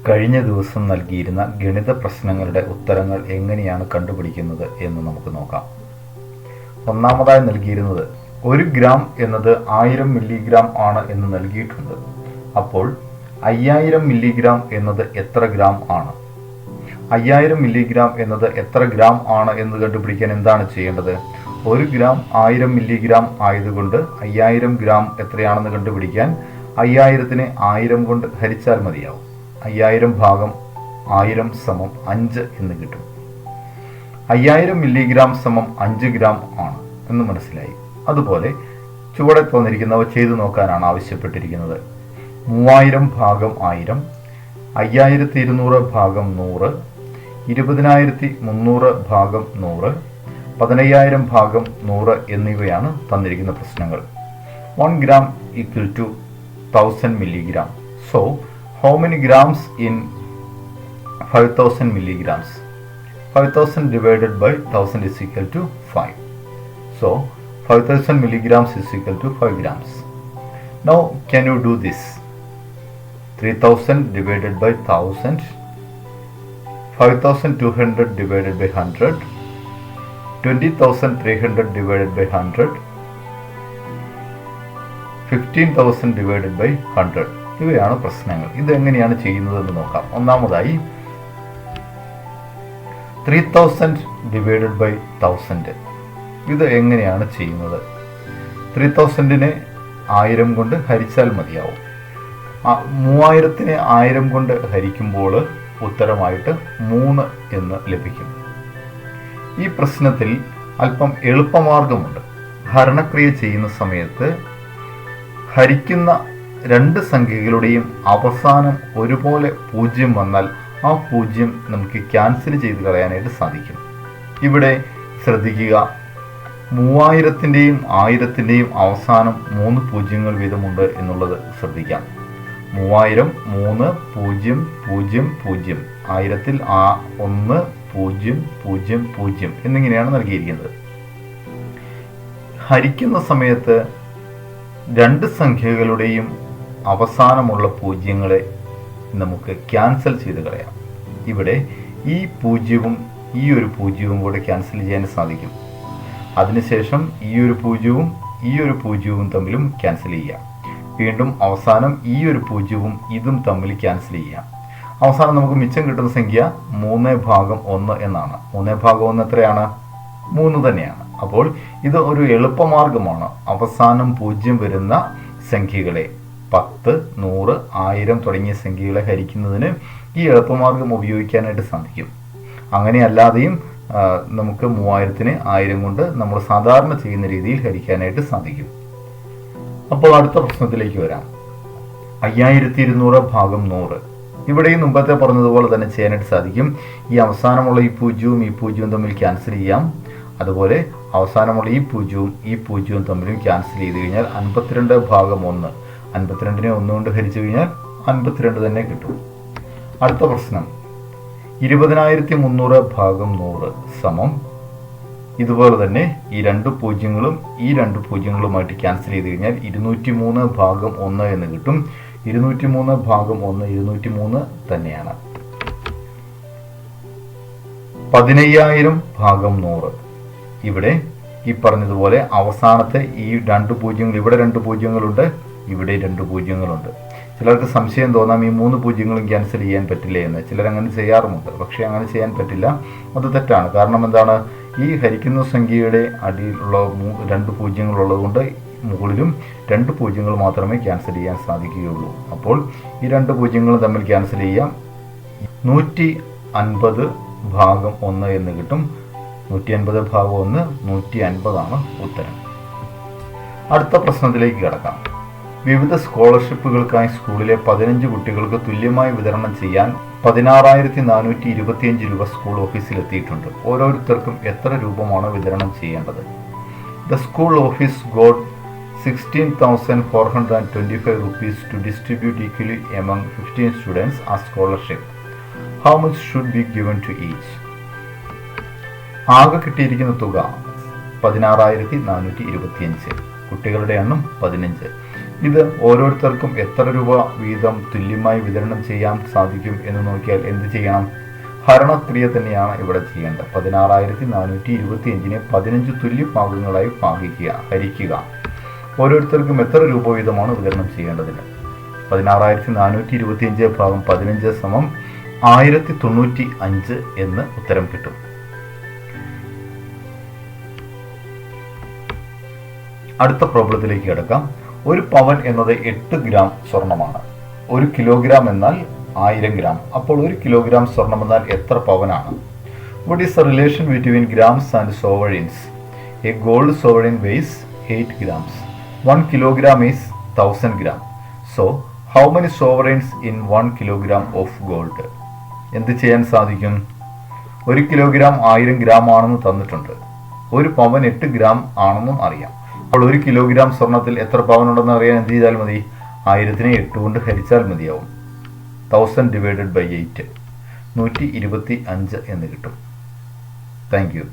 കഴിഞ്ഞ ദിവസം നൽകിയിരുന്ന ഗണിത പ്രശ്നങ്ങളുടെ ഉത്തരങ്ങൾ എങ്ങനെയാണ് കണ്ടുപിടിക്കുന്നത് എന്ന് നമുക്ക് നോക്കാം. ഒന്നാമതായി നൽകിയിരുന്നത് 1 ഗ്രാം എന്നത് 1000 മില്ലിഗ്രാം ആണ് എന്ന് നൽകിയിട്ടുണ്ട്. അപ്പോൾ 5000 മില്ലിഗ്രാം എന്നത് എത്ര ഗ്രാം ആണ്? 5000 മില്ലിഗ്രാം എന്നത് എത്ര ഗ്രാം ആണ് എന്ന് കണ്ടുപിടിക്കാൻ എന്താണ് ചെയ്യേണ്ടത്? 1 ഗ്രാം 1000 മില്ലിഗ്രാം ആയതുകൊണ്ട് 5000 ഗ്രാം എത്രയാണെന്ന് കണ്ടുപിടിക്കാൻ 5000നെ 1000 കൊണ്ട് ഹരിച്ചാൽ മതിയാവും. 5000 ഭാഗം 1000 സമം 5 എന്ന് കിട്ടും. 5000 മില്ലിഗ്രാം സമം 5 ഗ്രാം ആണ് എന്ന് മനസ്സിലായി. അതുപോലെ ചുവടെ തന്നിരിക്കുന്നവ ചെയ്തു നോക്കാനാണ് ആവശ്യപ്പെട്ടിരിക്കുന്നത്. 3000 ഭാഗം 1000, 5200 ഭാഗം 100, 20300 ഭാഗം 100, 15000 ഭാഗം 100 എന്നിവയാണ് തന്നിരിക്കുന്ന പ്രശ്നങ്ങൾ. 1 gram equal to 1000 milligram. So, how many grams in 5000 milligrams? 5000 divided by 1000 is equal to 5. So, 5000 milligrams is equal to 5 grams. Now, can you do this? 3000 divided by 1000, 5200 divided by 100, 20300 divided by 100, 15000 divided by 100. ഇവയാണ് പ്രശ്നങ്ങൾ. ഇതെങ്ങനെയാണ് ചെയ്യുന്നതെന്ന് നോക്കാം. ഒന്നാമതായി 3000 divided by 1000. ഇത് എങ്ങനെയാണ് ചെയ്യുന്നത്? 3000നെ 1000 കൊണ്ട് ഹരിച്ചാൽ മതിയാവും. 3000നെ 1000 കൊണ്ട് ഹരിക്കുമ്പോൾ ഉത്തരമായിട്ട് 3 എന്ന് ലഭിക്കും. ഈ പ്രശ്നത്തിൽ അല്പം എളുപ്പമാർഗമുണ്ട്. ഹരണക്രിയ ചെയ്യുന്ന സമയത്ത് ഹരിക്കുന്ന രണ്ട് സംഖ്യകളുടെയും അവസാനം ഒരുപോലെ 0 വന്നാൽ ആ 0 നമുക്ക് ക്യാൻസൽ ചെയ്ത് കളയാനായിട്ട് സാധിക്കും. ഇവിടെ ശ്രദ്ധിക്കുക, 3000ൻ്റെയും 1000ൻ്റെയും അവസാനം 3 പൂജ്യങ്ങൾ വീതമുണ്ട് എന്നുള്ളത് ശ്രദ്ധിക്കാം. 3000 3 0 0 0, 1000ൽ 1 0 0 0 എന്നിങ്ങനെയാണ് നൽകിയിരിക്കുന്നത്. ഹരിക്കുന്ന സമയത്ത് രണ്ട് സംഖ്യകളുടെയും അവസാനമുള്ള പൂജ്യങ്ങളെ നമുക്ക് ക്യാൻസൽ ചെയ്ത് കളയാം. ഇവിടെ ഈ 0വും ഈ ഒരു 0വും കൂടെ ക്യാൻസൽ ചെയ്യാൻ സാധിക്കും. അതിനുശേഷം ഈ ഒരു 0വും ഈ ഒരു 0വും തമ്മിലും ക്യാൻസൽ ചെയ്യാം. വീണ്ടും അവസാനം ഈ ഒരു 0വും ഇതും തമ്മിൽ ക്യാൻസൽ ചെയ്യാം. അവസാനം നമുക്ക് മിച്ചം കിട്ടുന്ന സംഖ്യ 3 ഭാഗം 1 എന്നാണ്. 3 ഭാഗം 1 എത്രയാണ്? 3 തന്നെയാണ്. അപ്പോൾ ഇത് ഒരു എളുപ്പമാർഗമാണ്. അവസാനം 0 വരുന്ന സംഖ്യകളെ 10, 100, 1000 തുടങ്ങിയ സംഖ്യകളെ ഹരിക്കുന്നതിന് ഈ എളുപ്പമാർഗം ഉപയോഗിക്കാനായിട്ട് സാധിക്കും. അങ്ങനെയല്ലാതെയും നമുക്ക് 3000നെ 1000 കൊണ്ട് നമ്മൾ സാധാരണ ചെയ്യുന്ന രീതിയിൽ ഹരിക്കാനായിട്ട് സാധിക്കും. അപ്പോൾ അടുത്ത പ്രശ്നത്തിലേക്ക് വരാം. 5200 ഭാഗം 100. ഇവിടെയും മുമ്പത്തെ പറഞ്ഞതുപോലെ തന്നെ ചെയ്യാനായിട്ട് സാധിക്കും. ഈ അവസാനമുള്ള ഈ 0വും ഈ 0വും തമ്മിൽ ക്യാൻസൽ ചെയ്യാം. അതുപോലെ അവസാനമുള്ള ഈ 0വും ഈ 0വും തമ്മിലും ക്യാൻസൽ ചെയ്ത് കഴിഞ്ഞാൽ 52 ഭാഗം 1. 52നെ 1 കൊണ്ട് ഹരിച്ചു കഴിഞ്ഞാൽ 52 തന്നെ കിട്ടും. അടുത്ത പ്രശ്നം 20300 ഭാഗം 100 സമം ഇതുപോലെ തന്നെ ഈ 2 പൂജ്യങ്ങളും ഈ 2 പൂജ്യങ്ങളുമായിട്ട് ക്യാൻസൽ ചെയ്ത് കഴിഞ്ഞാൽ 203 ഭാഗം 1 എന്ന് കിട്ടും. 203 ഭാഗം 1 203 തന്നെയാണ്. 15000 ഭാഗം 100. ഇവിടെ ഈ പറഞ്ഞതുപോലെ അവസാനത്തെ ഈ 2 പൂജ്യങ്ങൾ, ഇവിടെ 2 പൂജ്യങ്ങളുണ്ട്, ഇവിടെ 2 പൂജ്യങ്ങളുണ്ട്. ചിലർക്ക് സംശയം തോന്നാം ഈ 3 പൂജ്യങ്ങളും ക്യാൻസൽ ചെയ്യാൻ പറ്റില്ല എന്ന്. ചിലരങ്ങനെ ചെയ്യാറുമുണ്ട്. പക്ഷേ അങ്ങനെ ചെയ്യാൻ പറ്റില്ല. അത് തെറ്റാണ്. കാരണം എന്താണ്? ഈ ഹരിക്കുന്ന സംഖ്യയുടെ അടിയിലുള്ള 2 പൂജ്യങ്ങളുള്ളത് കൊണ്ട് മുകളിലും 2 പൂജ്യങ്ങൾ മാത്രമേ ക്യാൻസൽ ചെയ്യാൻ സാധിക്കുകയുള്ളൂ. അപ്പോൾ ഈ 2 പൂജ്യങ്ങൾ തമ്മിൽ ക്യാൻസൽ ചെയ്യാം. 150 ഭാഗം 1 എന്ന് കിട്ടും. 150 ഭാഗം 1 150 ആണ് ഉത്തരം. അടുത്ത പ്രശ്നത്തിലേക്ക് കിടക്കാം. വിവിധ സ്കോളർഷിപ്പുകൾക്കായി സ്കൂളിലെ 15 കുട്ടികൾക്ക് തുല്യമായി വിതരണം ചെയ്യാൻ 16425 രൂപ സ്കൂൾ ഓഫീസിൽ എത്തിയിട്ടുണ്ട്. ഓരോരുത്തർക്കും എത്ര രൂപമാണ് വിതരണം ചെയ്യേണ്ടത്? The school office got 16,425 rupees to distribute equally among 15 students as scholarship. How much should be given to each? ആകെ കിട്ടിയിരിക്കുന്ന തുക 16425. കുട്ടികളുടെ എണ്ണം 15. ഇത് ഓരോരുത്തർക്കും എത്ര രൂപ വീതം തുല്യമായി വിതരണം ചെയ്യാൻ സാധിക്കും എന്ന് നോക്കിയാൽ എന്ത് ചെയ്യണം? ഹരണക്രിയ തന്നെയാണ് ഇവിടെ ചെയ്യേണ്ടത്. 16,425 15 തുല്യ ഭാഗങ്ങളായി ഹരിക്കുക. ഓരോരുത്തർക്കും എത്ര രൂപ വീതമാണ് വിതരണം ചെയ്യേണ്ടതിന്? 16,425 ഭാഗം 15 സമം 1095 എന്ന് ഉത്തരം കിട്ടും. അടുത്ത പ്രോബ്ലത്തിലേക്ക് കിടക്കാം. ഒരു പവൻ എന്നത് 8 ഗ്രാം സ്വർണമാണ്. 1 കിലോഗ്രാം എന്നാൽ 1000 ഗ്രാം. അപ്പോൾ 1 കിലോഗ്രാം സ്വർണം എന്നാൽ എത്ര പവനാണ്? What is the relation between grams and sovereigns? A gold sovereign weighs 8 grams. 1 kilogram is 1000 gram. So, how many sovereigns in 1 kilogram of gold? എന്ത് ചെയ്യാൻ സാധിക്കും? 1 കിലോഗ്രാം 1000 ഗ്രാം ആണെന്ന് തന്നിട്ടുണ്ട്. 1 പവൻ 8 ഗ്രാം ആണെന്നും അറിയാം. അപ്പോൾ 1 കിലോഗ്രാം സ്വർണത്തിൽ എത്ര പവൻ ഉണ്ടെന്ന് അറിയാൻ എന്ത് ചെയ്താൽ മതി? 1000നെ 8 കൊണ്ട് ഹരിച്ചാൽ മതിയാവും. 1000 ഡിവൈഡഡ് ബൈ 8 125 എന്ന് കിട്ടും. Thank you.